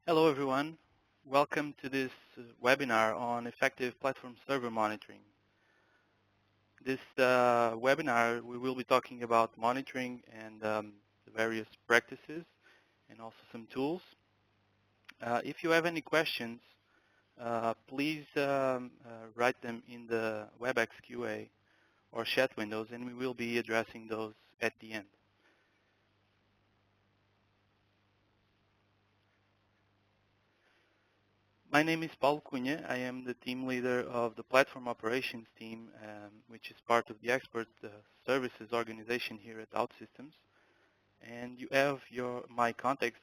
Hello everyone. Welcome to this webinar on effective platform server monitoring. This webinar we will be talking about monitoring and the various practices and also some tools. If you have any questions, please write them in the WebEx QA or chat windows and we will be addressing those at the end. My name is Cunha. I am the team leader of the platform operations team, which is part of the expert services organization here at OutSystems. And you have my contacts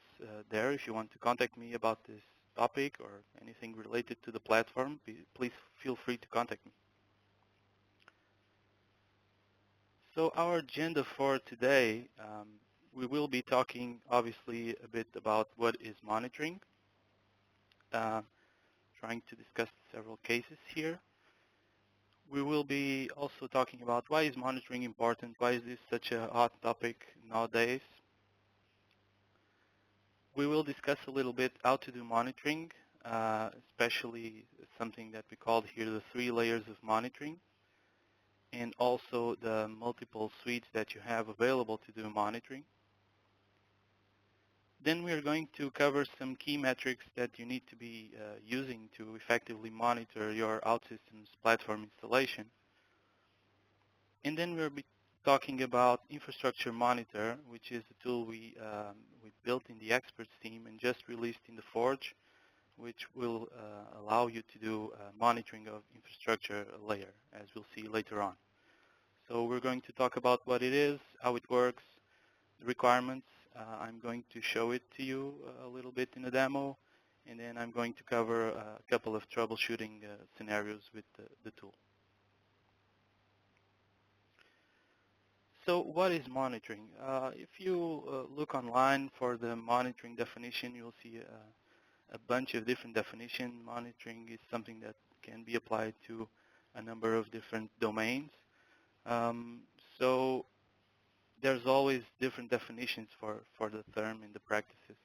there if you want to contact me about this topic or anything related to the platform. Please feel free to contact me. So our agenda for today, we will be talking obviously a bit about what is monitoring, uh, trying to discuss several cases here. We will be also talking about why is monitoring important, why is this such a hot topic nowadays. We will discuss a little bit how to do monitoring, especially something that we called here the 3 layers of monitoring, and also the multiple suites that you have available to do monitoring. Then we are going to cover some key metrics that you need to be using to effectively monitor your OutSystems platform installation. And then we'll be talking about Infrastructure Monitor, which is a tool we built in the experts team and just released in the Forge, which will allow you to do monitoring of infrastructure layer, as we'll see later on. So we're going to talk about what it is, how it works, the requirements. I'm going to show it to you a little bit in a demo, and then I'm going to cover a couple of troubleshooting scenarios with the tool. So what is monitoring? If you look online for the monitoring definition, you'll see a bunch of different definitions. Monitoring is something that can be applied to a number of different domains. Um, so there's always different definitions for the term in the practices.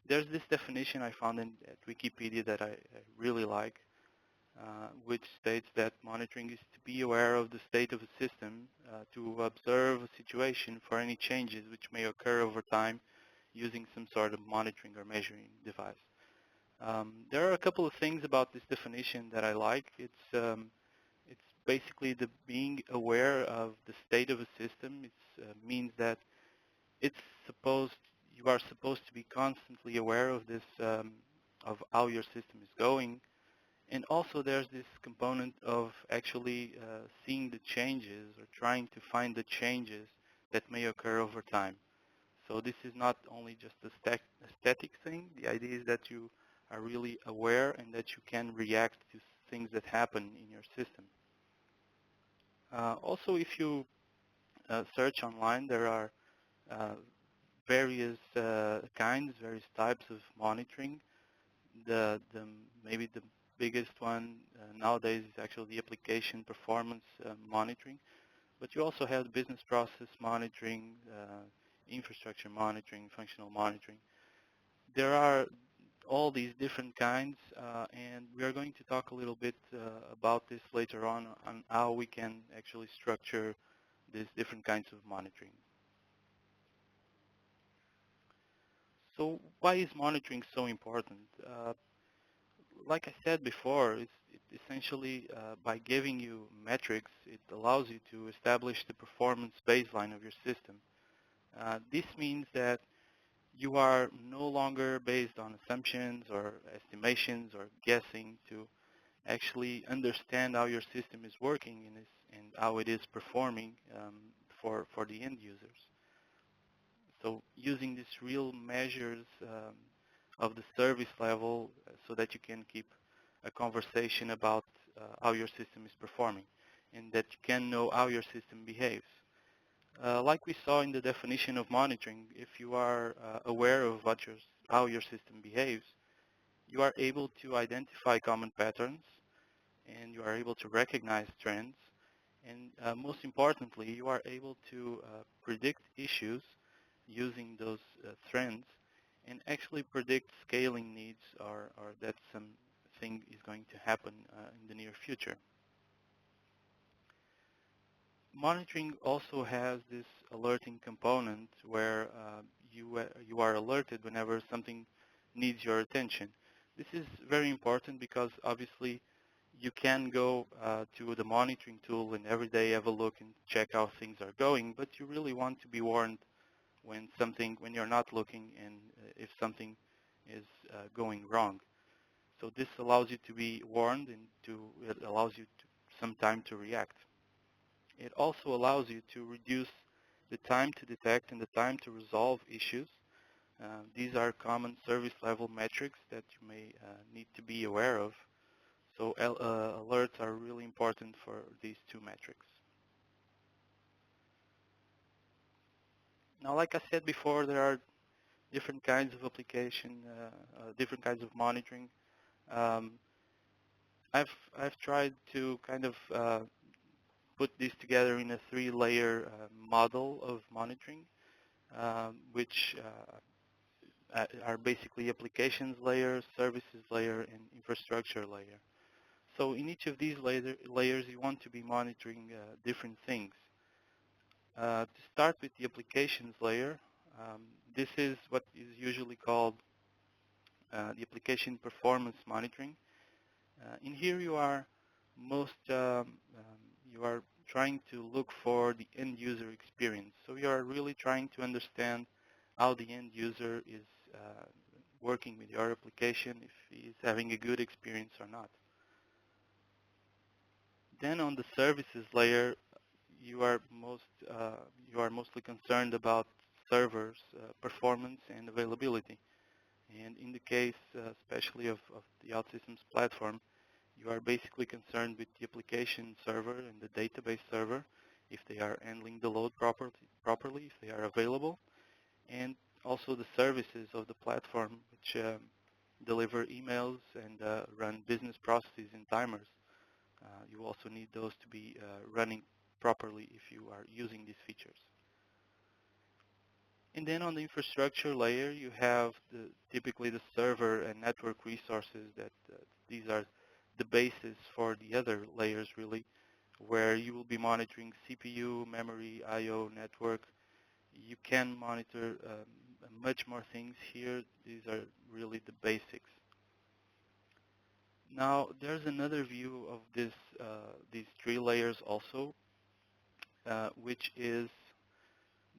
There's this definition I found at Wikipedia that I really like, which states that monitoring is to be aware of the state of a system, to observe a situation for any changes which may occur over time using some sort of monitoring or measuring device. There are a couple of things about this definition that I like. It's basically the being aware of the state of a system. It means that it's supposed you are supposed to be constantly aware of this of how your system is going. And also there's this component of actually seeing the changes or trying to find the changes that may occur over time. So this is not only just a static thing. The idea is that you are really aware and that you can react to things that happen in your system. Also, if you search online, there are uh, various various types of monitoring. Maybe the biggest one nowadays is actually the application performance monitoring. But you also have business process monitoring, infrastructure monitoring, functional monitoring. There are all these different kinds, and we are going to talk a little bit about this later on how we can actually structure these different kinds of monitoring. So why is monitoring so important? Like I said before, essentially by giving you metrics, it allows you to establish the performance baseline of your system. This means that you are no longer based on assumptions or estimations or guessing to actually understand how your system is working and how it is performing for the end users. So using these real measures of the service level so that you can keep a conversation about how your system is performing and that you can know how your system behaves. Like we saw in the definition of monitoring, if you are aware of how your system behaves, you are able to identify common patterns and you are able to recognize trends. And most importantly, you are able to predict issues using those trends and actually predict scaling needs or that something is going to happen in the near future. Monitoring also has this alerting component where you are alerted whenever something needs your attention. This is very important because obviously you can go to the monitoring tool and every day have a look and check how things are going, but you really want to be warned when you're not looking and if something is going wrong. So this allows you to be warned and it allows you some time to react. It also allows you to reduce the time to detect and the time to resolve issues. These are common service level metrics that you may need to be aware of. So alerts are really important for these two metrics. Now, like I said before, there are different kinds of application, different kinds of monitoring. Um, I've tried to kind of put this together in a three-layer model of monitoring, which are basically applications layer, services layer, and infrastructure layer. So in each of these layers, you want to be monitoring different things. To start with the applications layer, um, this is what is usually called the application performance monitoring. In here, you are trying to look for the end user experience. So you are really trying to understand how the end user is working with your application, if he is having a good experience or not. Then on the services layer, you are mostly concerned about servers, performance, and availability. And in the case, especially of the OutSystems platform, you are basically concerned with the application server and the database server, if they are handling the load properly, if they are available, and also the services of the platform, which deliver emails and run business processes and timers. You also need those to be running properly if you are using these features. And then on the infrastructure layer, you have typically the server and network resources that these are the basis for the other layers really, where you will be monitoring CPU, memory, I/O, network. You can monitor much more things here. These are really the basics. Now, there's another view of these three layers also, which is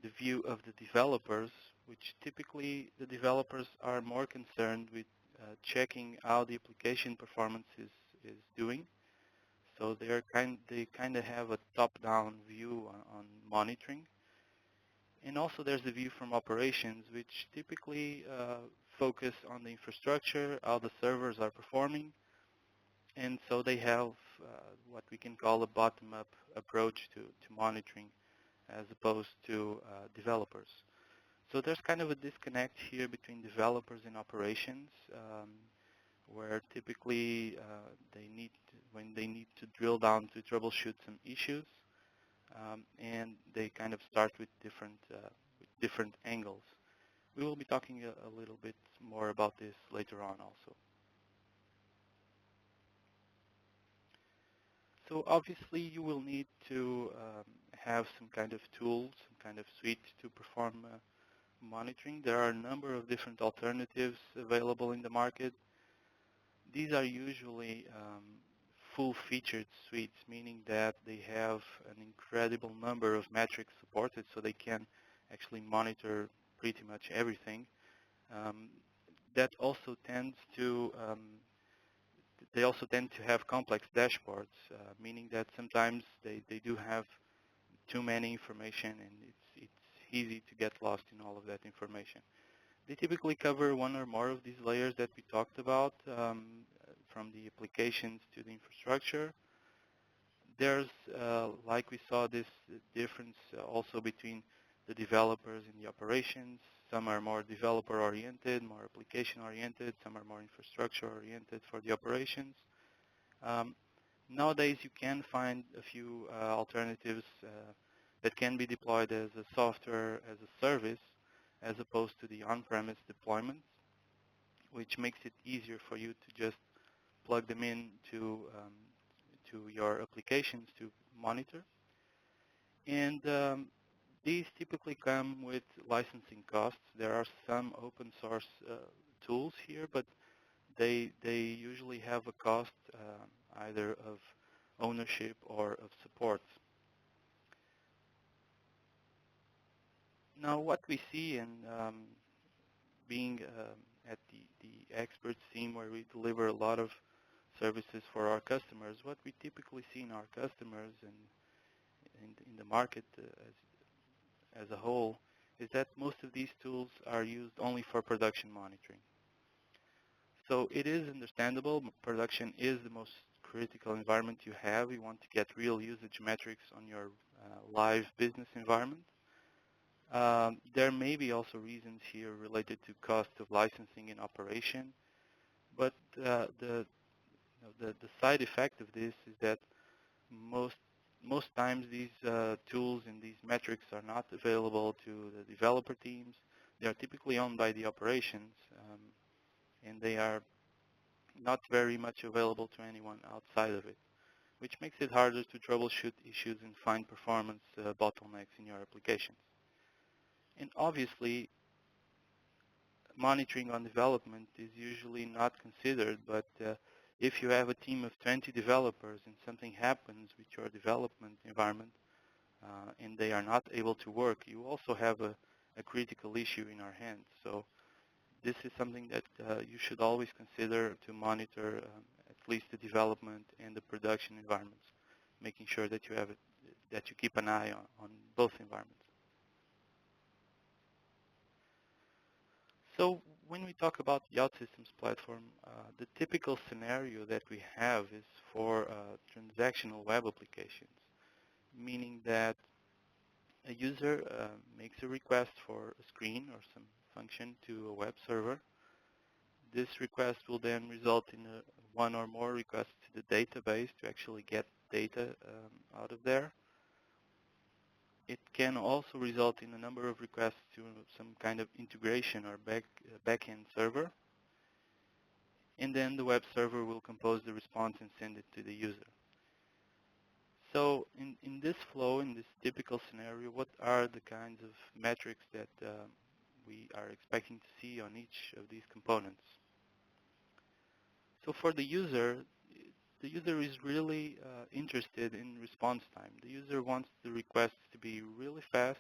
the view of the developers, which typically the developers are more concerned with checking how the application performance is doing. So they kind of have a top-down view on monitoring. And also there's the view from operations, which typically focus on the infrastructure, how the servers are performing. And so they have what we can call a bottom-up approach to monitoring as opposed to developers. So there's kind of a disconnect here between developers and operations, where typically when they need to drill down to troubleshoot some issues, and they kind of start with different angles. We will be talking a little bit more about this later on also. So obviously you will need to have some kind of tools, some kind of suite to perform monitoring. There are a number of different alternatives available in the market. These are usually full-featured suites, meaning that they have an incredible number of metrics supported, so they can actually monitor pretty much everything. Um, that also tends to they also tend to have complex dashboards, meaning that sometimes they do have too many information and it's easy to get lost in all of that information. They typically cover one or more of these layers that we talked about, from the applications to the infrastructure. There's, like we saw, this difference also between the developers and the operations. Some are more developer-oriented, more application-oriented. Some are more infrastructure-oriented for the operations. Um, Nowadays, you can find a few alternatives that can be deployed as a software as a service, as opposed to the on-premise deployments, which makes it easier for you to just plug them in to your applications to monitor. And these typically come with licensing costs. There are some open source tools here, but they usually have a cost either of ownership or of support. Now, what we see in being at the experts team where we deliver a lot of services for our customers, what we typically see in our customers and in the market as a whole is that most of these tools are used only for production monitoring. So it is understandable. Production is the most critical environment you have. You want to get real usage metrics on your live business environment. There may be also reasons here related to cost of licensing and operation, but the side effect of this is that most times these tools and these metrics are not available to the developer teams. They are typically owned by the operations, and they are not very much available to anyone outside of it, which makes it harder to troubleshoot issues and find performance bottlenecks in your applications. And obviously, monitoring on development is usually not considered, but if you have a team of 20 developers and something happens with your development environment and they are not able to work, you also have a critical issue in our hands. So this is something that you should always consider to monitor at least the development and the production environments, making sure that that you keep an eye on both environments. So when we talk about the OutSystems platform, the typical scenario that we have is for transactional web applications, meaning that a user makes a request for a screen or some function to a web server. This request will then result in one or more requests to the database to actually get data out of there. It can also result in a number of requests to some kind of integration or back-end server. And then the web server will compose the response and send it to the user. So in this flow, in this typical scenario, what are the kinds of metrics that we are expecting to see on each of these components? So for the user is really interested in response time. The user wants the requests to be really fast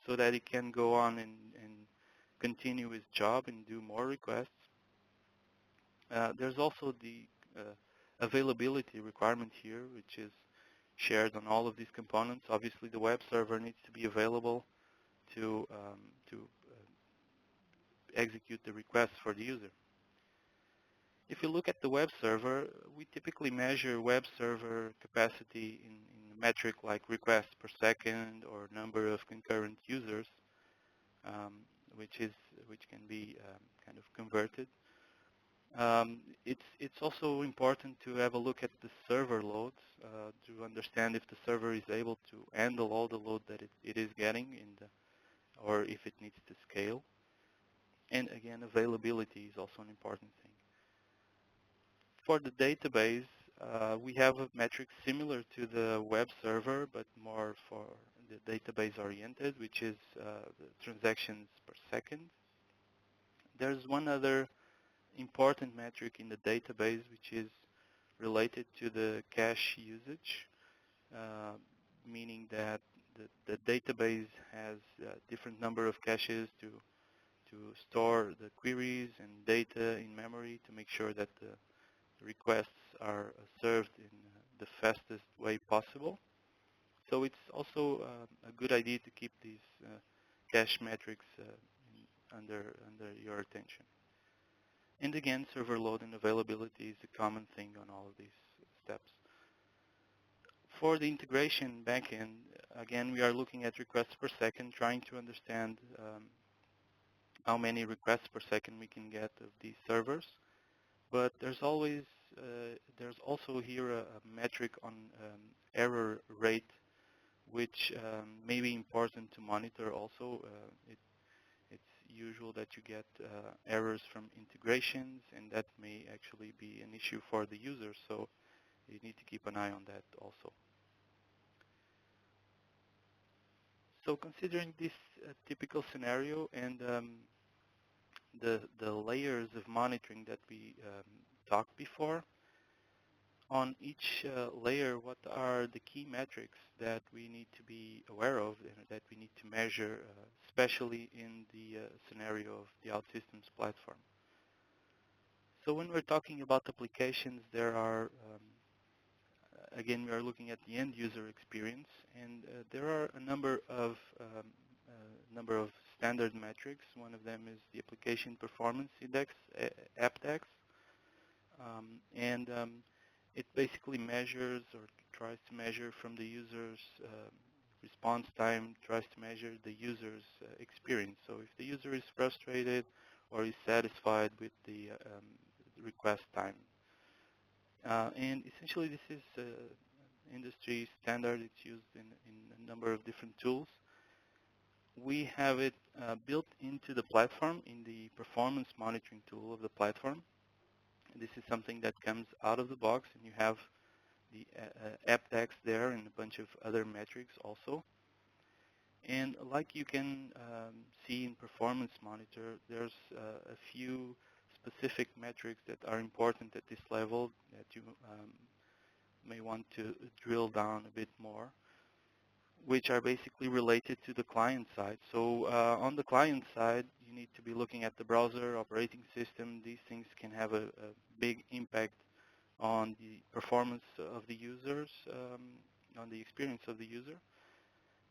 so that it can go on and continue his job and do more requests. There's also the availability requirement here, which is shared on all of these components. Obviously, the web server needs to be available to execute the request for the user. If you look at the web server, we typically measure web server capacity in a metric like requests per second or number of concurrent users, which can be kind of converted. It's also important to have a look at the server loads to understand if the server is able to handle all the load that it is getting or if it needs to scale. And again, availability is also an important thing. For the database, we have a metric similar to the web server, but more for the database oriented, which is the transactions per second. There's one other important metric in the database, which is related to the cache usage, meaning that the database has a different number of caches to store the queries and data in memory to make sure that the requests are served in the fastest way possible. So it's also a good idea to keep these cache metrics under your attention. And again, server load and availability is a common thing on all of these steps. For the integration backend, again, we are looking at requests per second, trying to understand how many requests per second we can get of these servers. But there's also here a metric on error rate, which may be important to monitor also. It's usual that you get errors from integrations, and that may actually be an issue for the user. So you need to keep an eye on that also. So considering this typical scenario and the layers of monitoring that we talked before, on each layer, what are the key metrics that we need to be aware of and that we need to measure, especially in the scenario of the OutSystems platform? So when we're talking about applications, there are, again, we are looking at the end user experience, and there are a number of standard metrics. One of them is the application performance index, AppDex, and it basically measures or tries to measure from the user's response time, tries to measure the user's experience. So if the user is frustrated or is satisfied with the request time. And essentially this is industry standard. It's used in a number of different tools. We have it built into the platform in the performance monitoring tool of the platform. This is something that comes out of the box, and you have the AppDex there and a bunch of other metrics also. And like you can see in Performance Monitor, there's a few specific metrics that are important at this level that you may want to drill down a bit more, which are basically related to the client side. So on the client side, you need to be looking at the browser, operating system. These things can have a big impact on the performance of the users, on the experience of the user.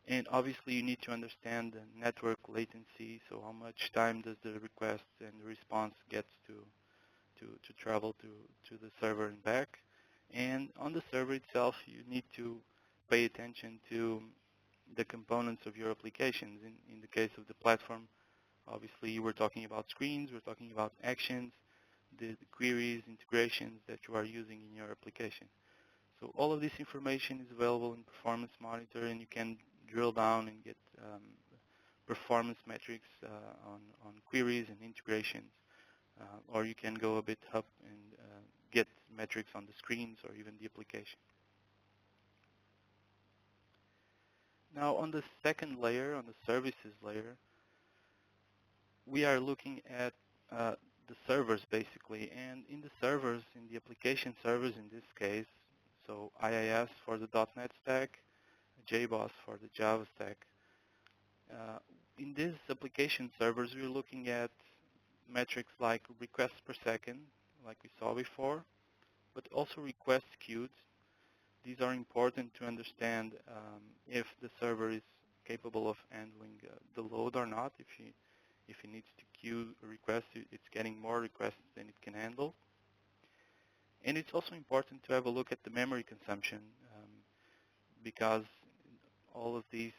And obviously you need to understand the network latency, so how much time does the request and the response gets to travel to the server and back. And on the server itself, you need to pay attention to the components of your applications. In the case of the platform, obviously we're talking about screens, we're talking about actions, the queries, integrations that you are using in your application. So all of this information is available in Performance Monitor, and you can drill down and get performance metrics on queries and integrations. Or you can go a bit up and get metrics on the screens or even the application. Now on the second layer, on the services layer, we are looking at the servers basically. And in the servers, in the application servers in this case, so IIS for the .NET stack, JBoss for the Java stack. In these application servers, we're looking at metrics like requests per second, like we saw before, but also requests queued. These are important to understand if the server is capable of handling the load or not. If it needs to queue a request, it's getting more requests than it can handle. And it's also important to have a look at the memory consumption because all of these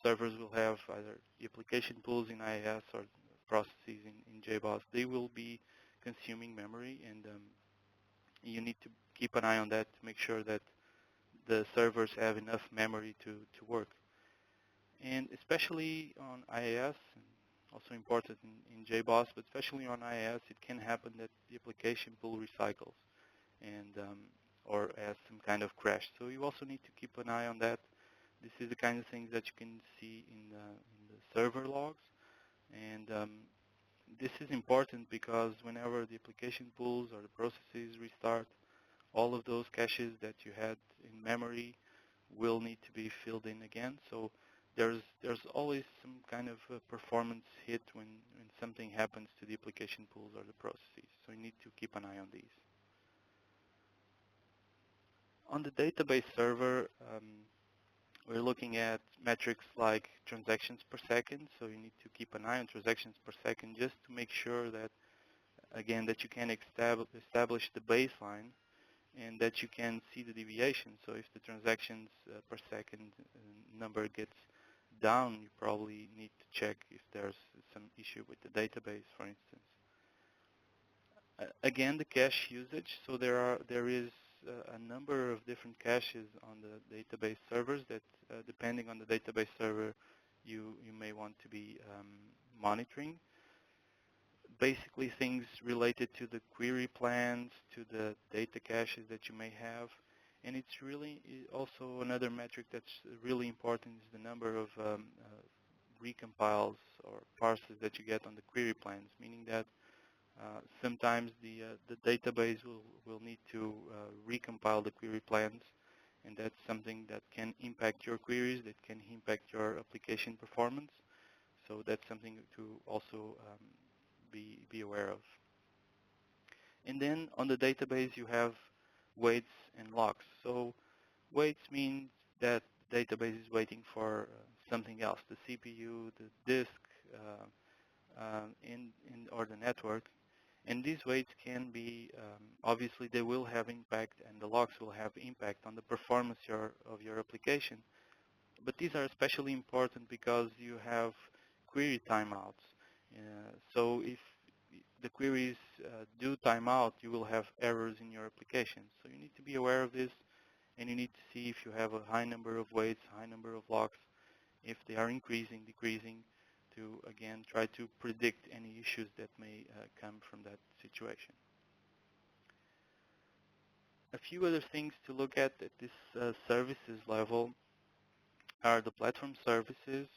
servers will have either the application pools in IIS or processes in JBoss. They will be consuming memory, and you need to keep an eye on that to make sure that the servers have enough memory to work. And especially on IIS, and also important in JBoss, but especially on IIS, it can happen that the application pool recycles and or has some kind of crash. So you also need to keep an eye on that. This is the kind of things that you can see in the server logs. And this is important because whenever the application pools or the processes restart, all of those caches that you had in memory will need to be filled in again. So there's always some kind of performance hit when something happens to the application pools or the processes. So you need to keep an eye on these. On the database server, we're looking at metrics like transactions per second. So you need to keep an eye on transactions per second just to make sure that, again, that you can establish the baseline and that you can see the deviation. So if the transactions per second number gets down, you probably need to check if there's some issue with the database, for instance. Again, the cache usage. So there is a number of different caches on the database servers that, depending on the database server, you may want to be monitoring. basically things related to the query plans, to the data caches that you may have. And it's really also another metric that's really important is the number of recompiles or parses that you get on the query plans, meaning that sometimes the database will need to recompile the query plans, and that's something that can impact your queries, that can impact your application performance. So that's something to also be aware of. And then on the database, you have waits and locks. So waits means that the database is waiting for something else, the CPU, the disk, or the network. And these waits can be, obviously they will have impact, and the locks will have impact on the performance of your application. But these are especially important because you have query timeouts. So if the queries do timeout, you will have errors in your application. So you need to be aware of this, and you need to see if you have a high number of waits, high number of locks, if they are increasing, decreasing, to again try to predict any issues that may come from that situation. A few other things to look at this services level are the platform services,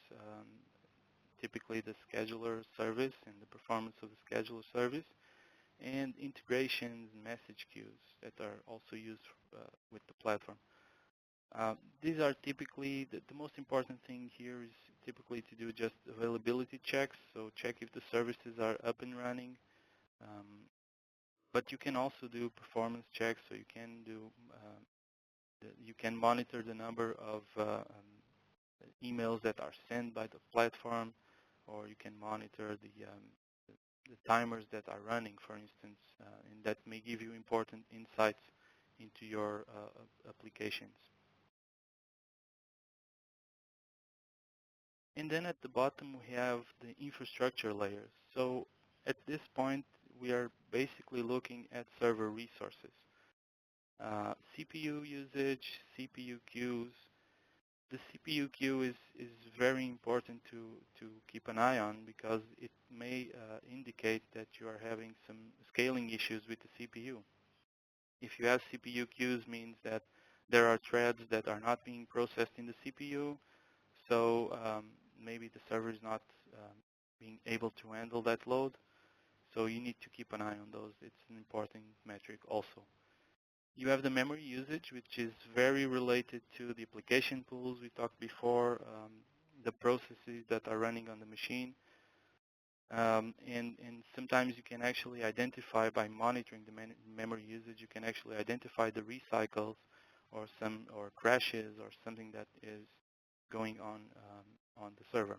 typically the scheduler service and the performance of the scheduler service, and integrations and message queues that are also used with the platform. These are typically, the most important thing here is typically to do just availability checks, so check if the services are up and running. But you can also do performance checks, so you can do, you can monitor the number of emails that are sent by the platform, or you can monitor the timers that are running, for instance, and that may give you important insights into your applications. And then at the bottom, we have the infrastructure layers. So at this point, we are basically looking at server resources. CPU usage, CPU queues. The CPU queue is very important to keep an eye on because it may indicate that you are having some scaling issues with the CPU. If you have CPU queues, means that there are threads that are not being processed in the CPU, so maybe the server is not being able to handle that load. So you need to keep an eye on those. It's an important metric also. You have the memory usage, which is very related to the application pools we talked before, the processes that are running on the machine. And sometimes you can actually identify by monitoring the memory usage, you can actually identify the recycles or crashes or something that is going on the server.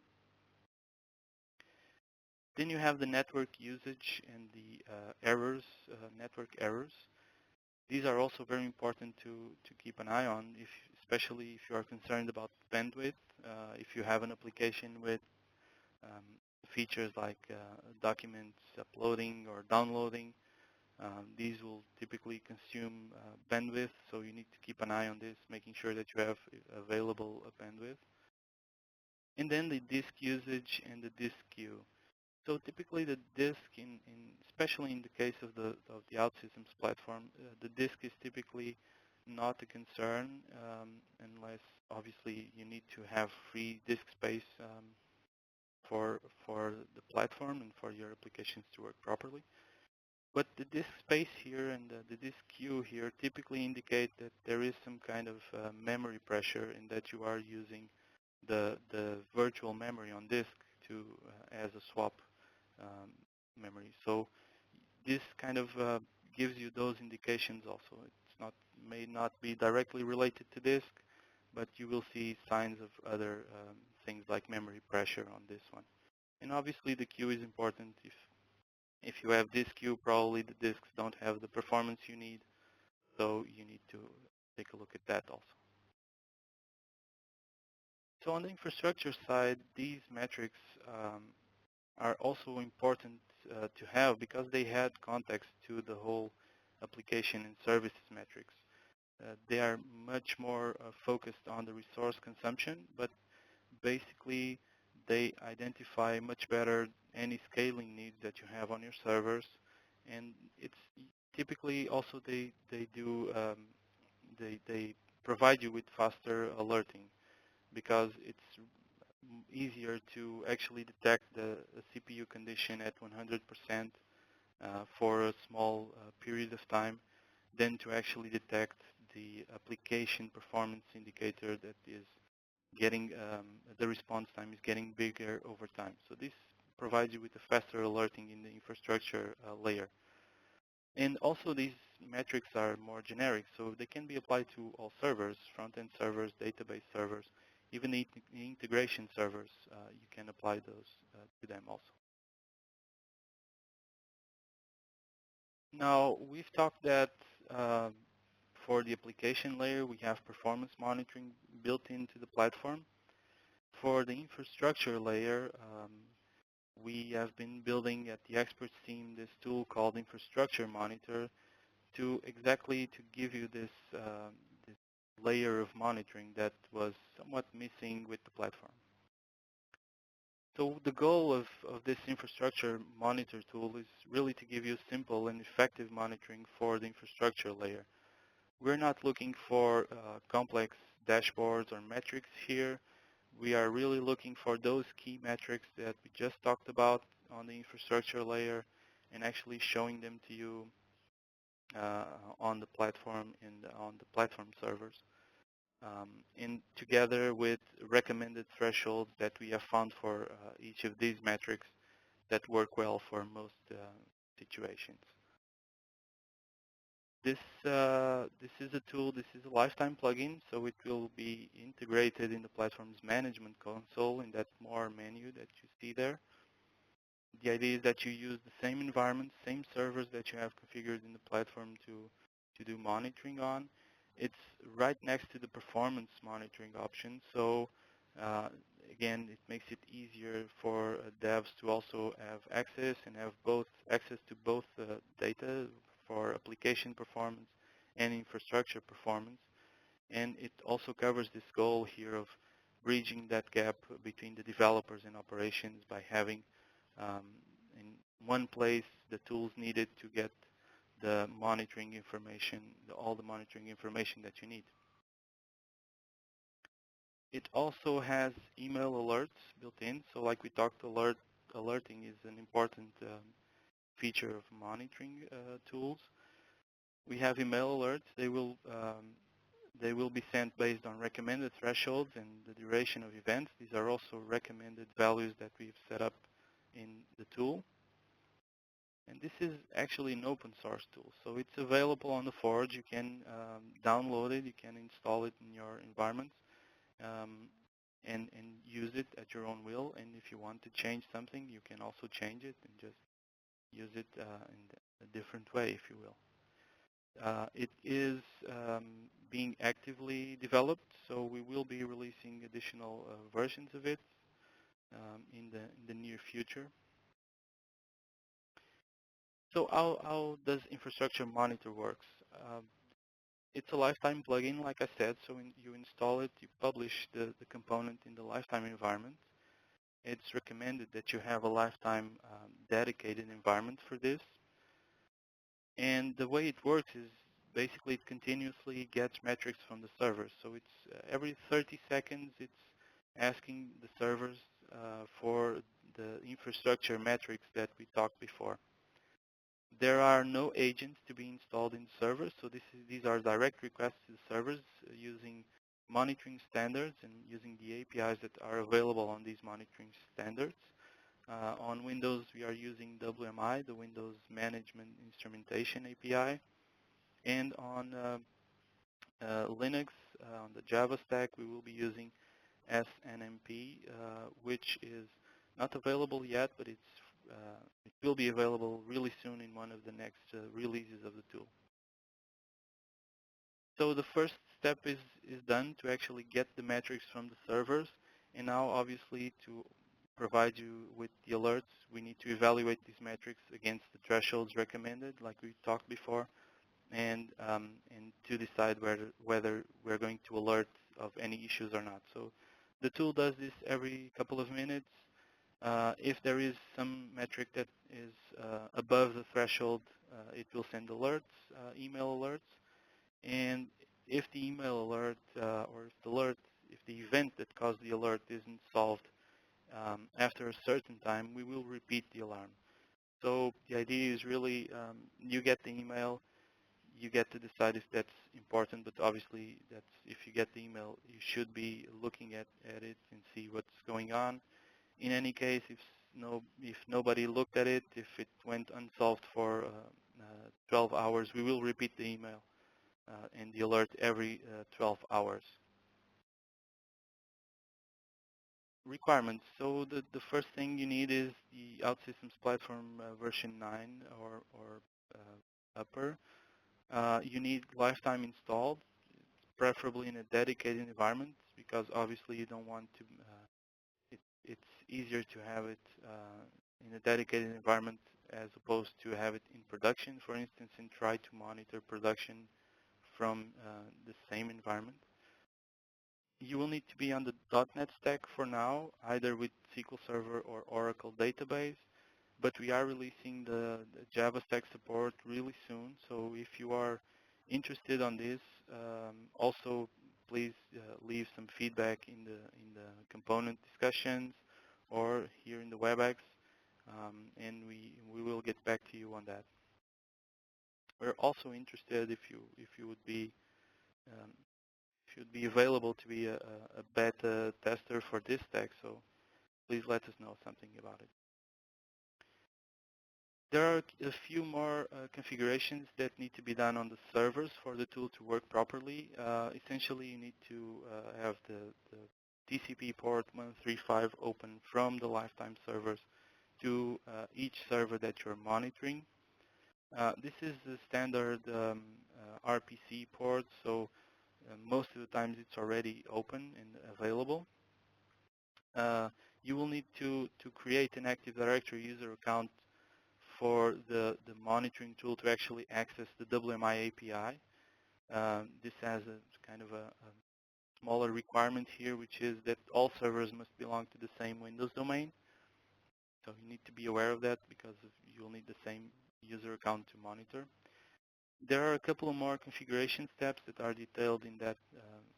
Then you have the network usage and the errors, network errors. These are also very important to keep an eye on, especially if you are concerned about bandwidth. If you have an application with features like documents uploading or downloading, these will typically consume bandwidth, so you need to keep an eye on this, making sure that you have available bandwidth. And then the disk usage and the disk queue. So typically the disk, especially in the case of the OutSystems platform, the disk is typically not a concern unless obviously you need to have free disk space for the platform and for your applications to work properly. But the disk space here and the disk queue here typically indicate that there is some kind of memory pressure and that you are using the virtual memory on disk to as a swap memory. So this kind of gives you those indications also. It's may not be directly related to disk, but you will see signs of other things like memory pressure on this one. And obviously the queue is important. If you have disk queue, probably the disks don't have the performance you need, so you need to take a look at that also. So on the infrastructure side, these metrics are also important to have because they add context to the whole application and services metrics. They are much more focused on the resource consumption, but basically They identify much better any scaling needs that you have on your servers, and it's typically also they provide you with faster alerting because it's easier to actually detect the CPU condition at 100% for a small period of time than to actually detect the application performance indicator that is getting the response time is getting bigger over time. So this provides you with a faster alerting in the infrastructure layer. And also these metrics are more generic, so they can be applied to all servers, front-end servers, database servers, even the integration servers, you can apply those to them also. Now, we've talked that for the application layer, we have performance monitoring built into the platform. For the infrastructure layer, we have been building at the experts team this tool called Infrastructure Monitor to exactly to give you this layer of monitoring that was somewhat missing with the platform. So the goal of this infrastructure monitor tool is really to give you simple and effective monitoring for the infrastructure layer. We're not looking for complex dashboards or metrics here. We are really looking for those key metrics that we just talked about on the infrastructure layer and actually showing them to you on the platform and on the platform servers. And together with recommended thresholds that we have found for each of these metrics that work well for most situations. This is a tool, this is a lifetime plugin, so it will be integrated in the platform's management console in that more menu that you see there. The idea is that you use the same environment, same servers that you have configured in the platform to do monitoring on. It's right next to the performance monitoring option, so again, it makes it easier for devs to also have access and have both access to both data for application performance and infrastructure performance. And it also covers this goal here of bridging that gap between the developers and operations by having um, in one place the tools needed to get the monitoring information, all the monitoring information that you need. It also has email alerts built in. So like we talked, alerting is an important feature of monitoring tools. We have email alerts. They will be sent based on recommended thresholds and the duration of events. These are also recommended values that we've set up in the tool. And this is actually an open source tool. So it's available on the Forge. You can download it. You can install it in your environments and use it at your own will. And if you want to change something, you can also change it and just use it in a different way, if you will. It is being actively developed, so we will be releasing additional versions of it in the near future. So how does Infrastructure Monitor works? It's a lifetime plugin, like I said, so when you install it, you publish the component in the lifetime environment. It's recommended that you have a lifetime dedicated environment for this. And the way it works is basically it continuously gets metrics from the servers. So it's every 30 seconds it's asking the servers for the infrastructure metrics that we talked before. There are no agents to be installed in servers, so these are direct requests to the servers using monitoring standards and using the APIs that are available on these monitoring standards. On Windows, we are using WMI, the Windows Management Instrumentation API. And on Linux, on the Java stack, we will be using SNMP, which is not available yet, but it will be available really soon in one of the next releases of the tool. So the first step is done to actually get the metrics from the servers. And now, obviously, to provide you with the alerts, we need to evaluate these metrics against the thresholds recommended, like we talked before, and to decide whether we're going to alert of any issues or not. So The tool does this every couple of minutes. If there is some metric that is above the threshold, it will send alerts, email alerts. And if the email alert or if the event that caused the alert isn't solved after a certain time, we will repeat the alarm. So the idea is really you get the email, you get to decide if that's important, but obviously that's if you get the email, you should be looking at it and see what's going on. In any case, if nobody looked at it, if it went unsolved for 12 hours, we will repeat the email and the alert every 12 hours. Requirements. So the first thing you need is the OutSystems Platform version 9 or upper. You need lifetime installed, preferably in a dedicated environment, because obviously you don't want to, it's easier to have it in a dedicated environment as opposed to have it in production, for instance, and try to monitor production from the same environment. You will need to be on the .NET stack for now, either with SQL Server or Oracle database, but we are releasing the Java stack support really soon. So if you are interested on this, also please leave some feedback in the component discussions or here in the WebEx, and we will get back to you on that. We're also interested if you would be um, should be available to be a beta tester for this stack, so please let us know something about it. There are a few more configurations that need to be done on the servers for the tool to work properly. Essentially, you need to have the TCP port 135 open from the lifetime servers to each server that you're monitoring. This is the standard RPC port, so most of the times it's already open and available. You will need to create an Active Directory user account for the monitoring tool to actually access the WMI API. This has a kind of a smaller requirement here, which is that all servers must belong to the same Windows domain. So you need to be aware of that because you'll need the same user account to monitor. There are a couple of more configuration steps that are detailed in that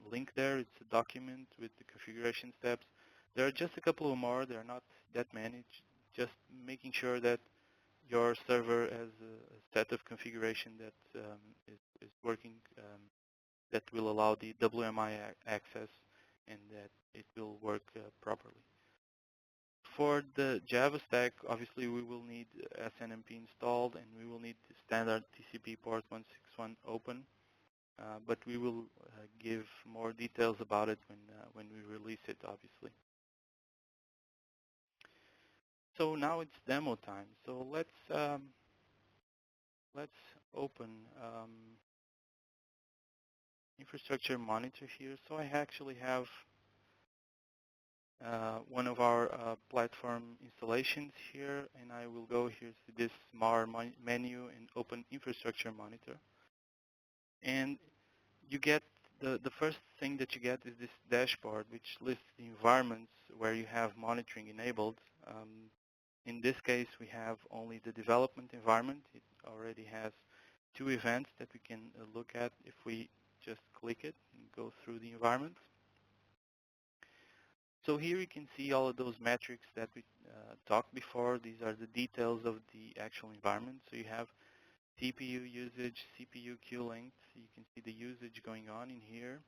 link there. It's a document with the configuration steps. There are just a couple of more. There are not that many. Just making sure that your server has a set of configuration that is working, that will allow the WMI access and that it will work properly. For the Java stack, obviously we will need SNMP installed and we will need the standard TCP port 161 open, but we will give more details about it when we release it, obviously. So now it's demo time. So let's open infrastructure monitor here. So I actually have one of our platform installations here, and I will go here to this MAR menu and open infrastructure monitor. And you get the first thing that you get is this dashboard, which lists the environments where you have monitoring enabled. In this case, we have only the development environment. It already has 2 events that we can look at if we just click it and go through the environment. So here you can see all of those metrics that we talked before. These are the details of the actual environment. So you have CPU usage, CPU queue length. You can see the usage going on in here.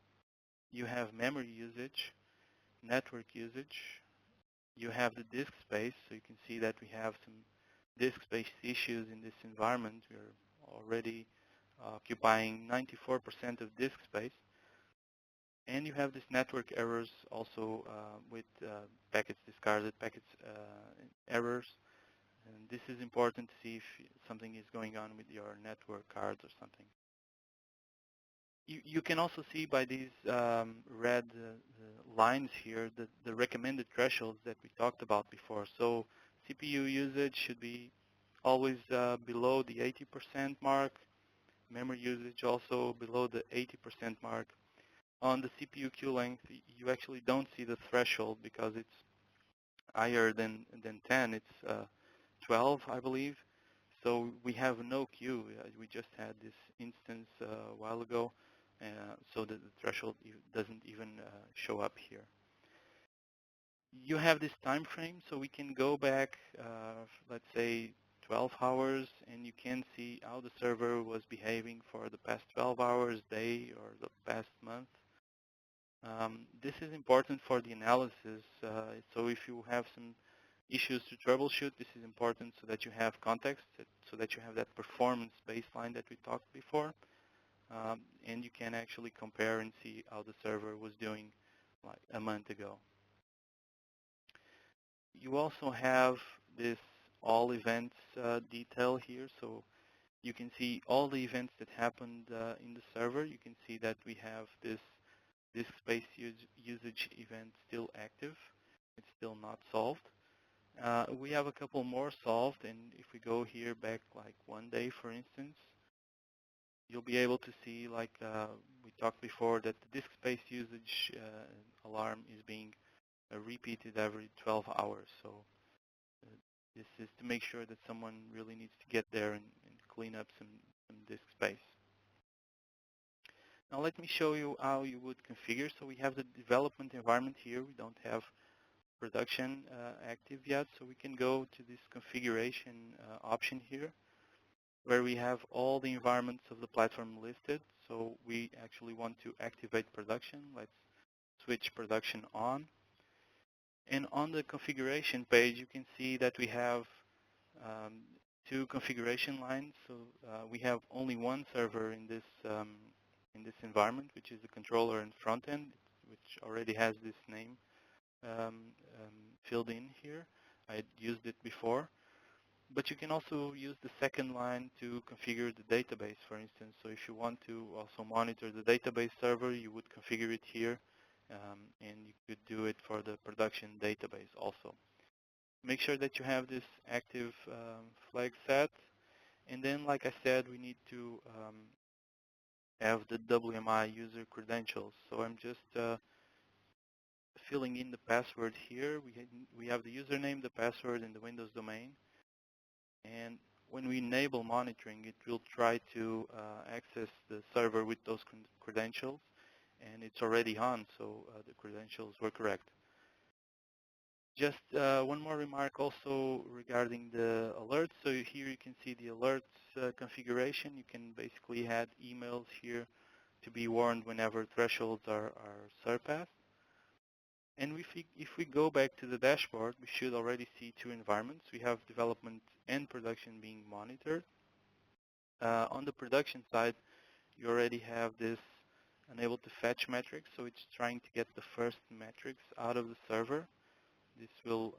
You have memory usage, network usage. You have the disk space. So you can see that we have some disk space issues in this environment. We're already occupying 94% of disk space. And you have this network errors also with packets discarded, packets errors. And this is important to see if something is going on with your network cards or something. You can also see by these red lines here the recommended thresholds that we talked about before. So CPU usage should be always below the 80% mark. Memory usage also below the 80% mark. On the CPU queue length, you actually don't see the threshold because it's higher than 10. It's 12, I believe. So we have no queue. We just had this instance a while ago, so that the threshold doesn't even show up here. You have this time frame, so we can go back, let's say 12 hours, and you can see how the server was behaving for the past 12 hours, day, or the past month. This is important for the analysis. So if you have some issues to troubleshoot, this is important so that you have context, so that you have that performance baseline that we talked before, and you can actually compare and see how the server was doing like a month ago. You also have this all events detail here, so you can see all the events that happened in the server. You can see that we have this disk space usage event still active. It's still not solved. We have a couple more solved, and if we go here back like 1 day, for instance, you'll be able to see, like we talked before, that the disk space usage alarm is being repeated every 12 hours. So this is to make sure that someone really needs to get there and clean up some disk space. Now let me show you how you would configure. So we have the development environment here. We don't have production active yet, so we can go to this configuration option here, where we have all the environments of the platform listed. So we actually want to activate production. Let's switch production on. And on the configuration page, you can see that we have two configuration lines. So we have only one server in this environment, which is the controller and front end, which already has this name filled in here. I used it before. But you can also use the second line to configure the database, for instance. So if you want to also monitor the database server, you would configure it here, and you could do it for the production database also. Make sure that you have this active flag set. And then, like I said, we need to have the WMI user credentials. So I'm just filling in the password here. We have the username, the password, and the Windows domain. And when we enable monitoring, it will try to access the server with those credentials, and it's already on, so the credentials were correct. Just one more remark also regarding the alerts. So here you can see the alerts configuration. You can basically add emails here to be warned whenever thresholds are surpassed. And if we go back to the dashboard, we should already see two environments. We have development and production being monitored. On the production side, you already have this unable to fetch metrics, so it's trying to get the first metrics out of the server. This will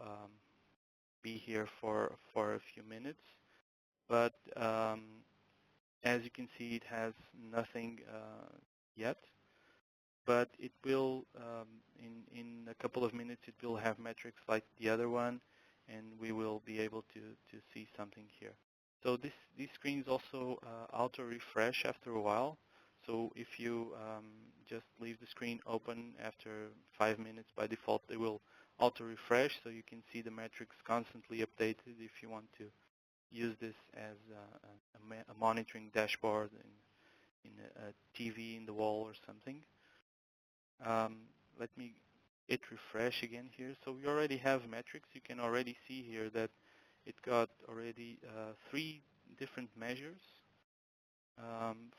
be here for a few minutes, but as you can see, it has nothing yet. But it will, in a couple of minutes, it will have metrics like the other one, and we will be able to see something here. So these screens also auto-refresh after a while. So if you just leave the screen open after 5 minutes, by default, they will auto-refresh, so you can see the metrics constantly updated if you want to use this as a monitoring dashboard in a TV in the wall or something. Let me hit refresh again here. So we already have metrics. You can already see here that it got already 3 different measures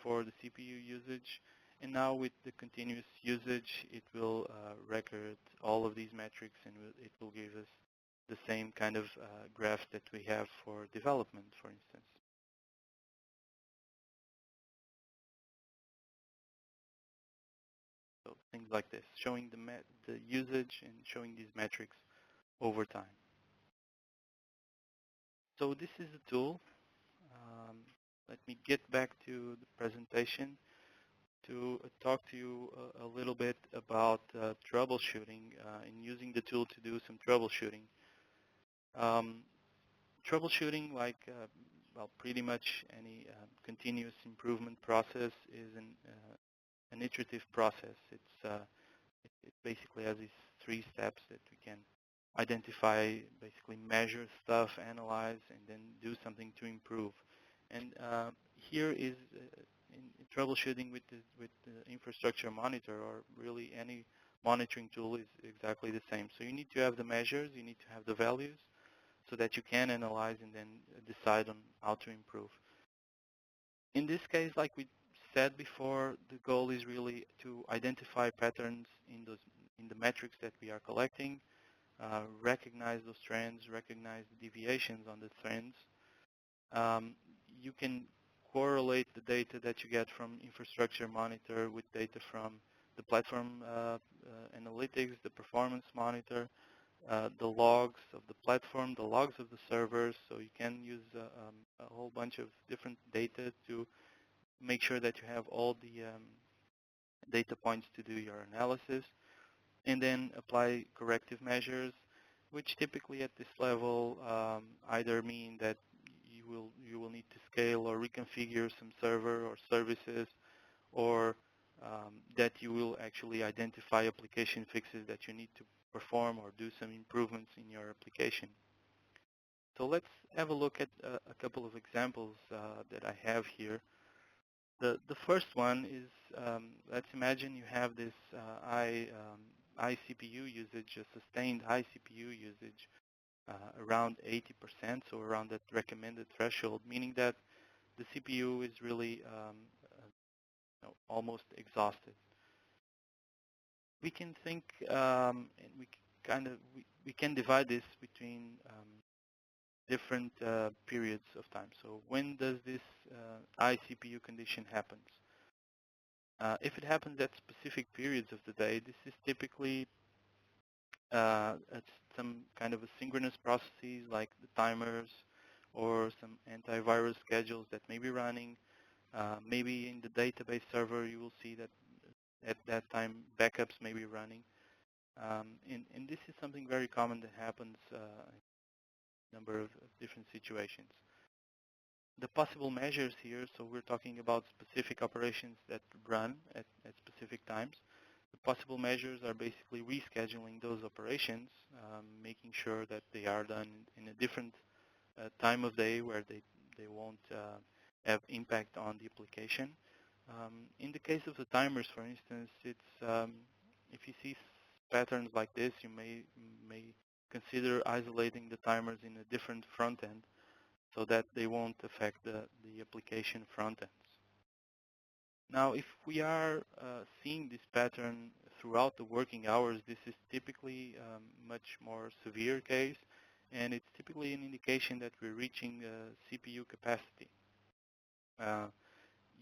for the CPU usage. And now with the continuous usage, it will record all of these metrics, and it will give us the same kind of graph that we have for development, for instance. So things like this, showing the usage and showing these metrics over time. So this is the tool. Let me get back to the presentation to talk to you a little bit about troubleshooting and using the tool to do some troubleshooting. Troubleshooting, like well, pretty much any continuous improvement process, is an iterative process. It basically has these 3 steps that we can identify, basically measure stuff, analyze, and then do something to improve. And here is in troubleshooting with the infrastructure monitor, or really any monitoring tool, is exactly the same. So you need to have the measures, you need to have the values, so that you can analyze and then decide on how to improve. In this case, like we said before, the goal is really to identify patterns in the metrics that we are collecting, recognize those trends, recognize the deviations on the trends. Um, you can correlate the data that you get from infrastructure monitor with data from the platform analytics, the performance monitor, the logs of the platform, the logs of the servers. So you can use a whole bunch of different data to make sure that you have all the data points to do your analysis, and then apply corrective measures, which typically at this level either mean that you will need to scale or reconfigure some server or services, or that you will actually identify application fixes that you need to perform or do some improvements in your application. So let's have a look at a couple of examples that I have here. The first one is, let's imagine you have this high CPU usage, a sustained high CPU usage, around 80%, so around that recommended threshold, meaning that the CPU is really almost exhausted. We can think, and we can divide this between different periods of time. So when does this high CPU condition happens? If it happens at specific periods of the day, this is typically at some kind of asynchronous processes like the timers or some antivirus schedules that may be running. Maybe in the database server you will see that at that time backups may be running. And this is something very common that happens in a number of different situations. The possible measures here, so we're talking about specific operations that run at specific times. The possible measures are basically rescheduling those operations, making sure that they are done in a different time of day where they won't have impact on the application. In the case of the timers, for instance, it's if you see patterns like this, you may consider isolating the timers in a different front end so that they won't affect the application front ends. Now, if we are seeing this pattern throughout the working hours, this is typically much more severe case, and it's typically an indication that we're reaching CPU capacity.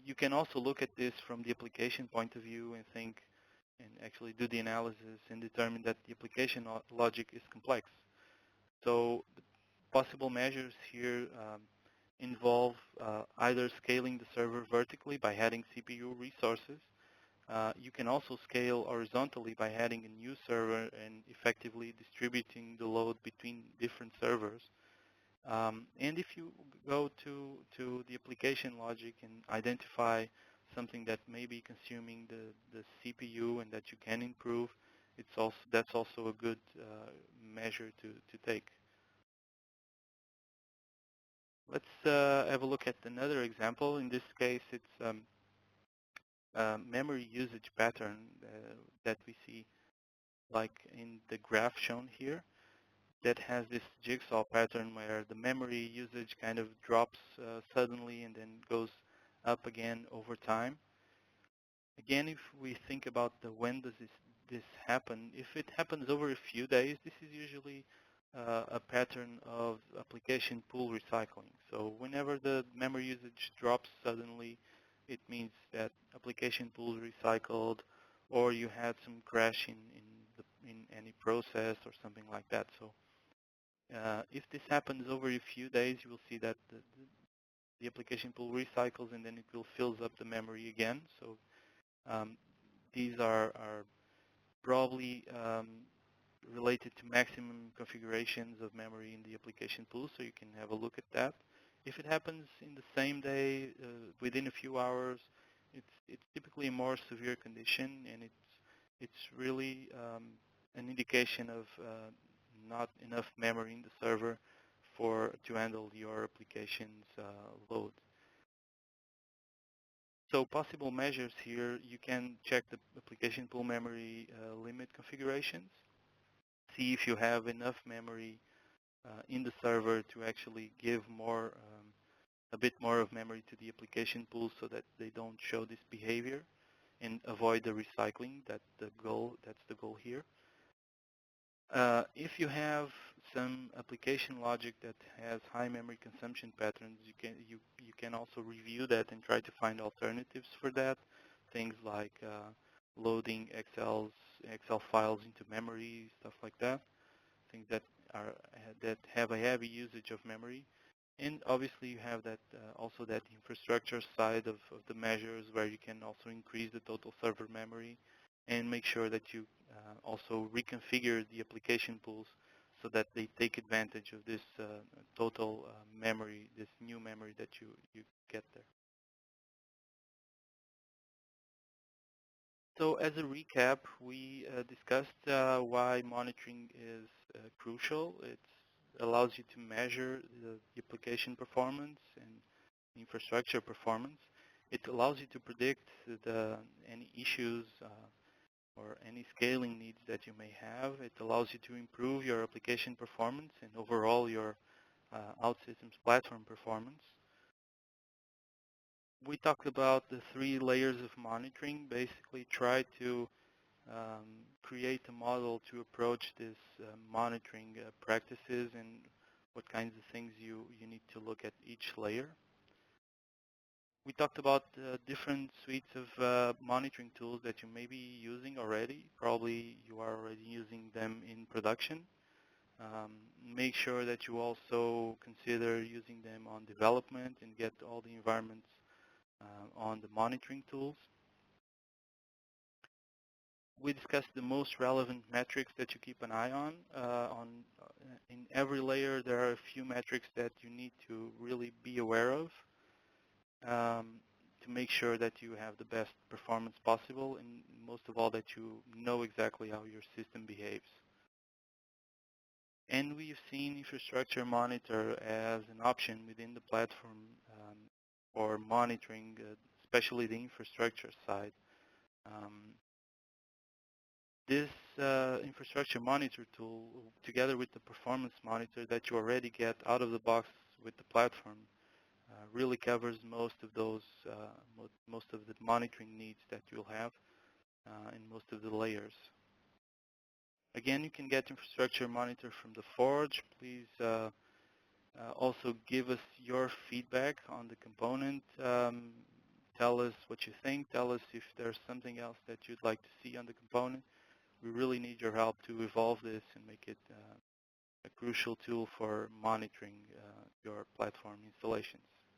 You can also look at this from the application point of view and think, and actually do the analysis and determine that the application logic is complex. So the possible measures here involve either scaling the server vertically by adding CPU resources. You can also scale horizontally by adding a new server and effectively distributing the load between different servers. And if you go to the application logic and identify something that may be consuming the CPU and that you can improve, that's also a good measure to take. Let's have a look at another example. In this case, it's memory usage pattern that we see like in the graph shown here, that has this jigsaw pattern where the memory usage kind of drops suddenly and then goes up again over time. Again, if we think about when does this happen, if it happens over a few days, this is usually a pattern of application pool recycling. So whenever the memory usage drops suddenly, it means that application pool recycled, or you had some crash in any process or something like that. So if this happens over a few days, you will see that the application pool recycles and then it will fills up the memory again. So these are probably related to maximum configurations of memory in the application pool, so you can have a look at that. If it happens in the same day, within a few hours, it's typically a more severe condition, and it's really an indication of not enough memory in the server to handle your application's load. So possible measures here, you can check the application pool memory limit configurations, see if you have enough memory in the server to actually give a bit more of memory to the application pool so that they don't show this behavior and avoid the recycling. That's the goal here. If you have some application logic that has high memory consumption patterns, you can also review that and try to find alternatives for that. Things like loading Excel files into memory, stuff like that. Things that have a heavy usage of memory. And obviously you have that also that infrastructure side of the measures where you can also increase the total server memory and make sure that you also reconfigure the application pools so that they take advantage of this total memory, this new memory that you get there. So as a recap, we discussed why monitoring is crucial. It allows you to measure the application performance and infrastructure performance. It allows you to predict any issues or any scaling needs that you may have. It allows you to improve your application performance and overall your OutSystems platform performance. We talked about the 3 layers of monitoring. Basically, try to create a model to approach this monitoring practices and what kinds of things you need to look at each layer. We talked about different suites of monitoring tools that you may be using already. Probably you are already using them in production. Make sure that you also consider using them on development and get all the environments on the monitoring tools. We discussed the most relevant metrics that you keep an eye on. In every layer, there are a few metrics that you need to really be aware of to make sure that you have the best performance possible, and most of all, that you know exactly how your system behaves. And we've seen Infrastructure Monitor as an option within the platform for monitoring, especially the infrastructure side. This Infrastructure Monitor tool, together with the Performance Monitor that you already get out of the box with the platform, really covers most of those, most of the monitoring needs that you'll have in most of the layers. Again, you can get Infrastructure Monitor from the Forge. Please also give us your feedback on the component. Tell us what you think. Tell us if there's something else that you'd like to see on the component. We really need your help to evolve this and make it a crucial tool for monitoring your platform installations.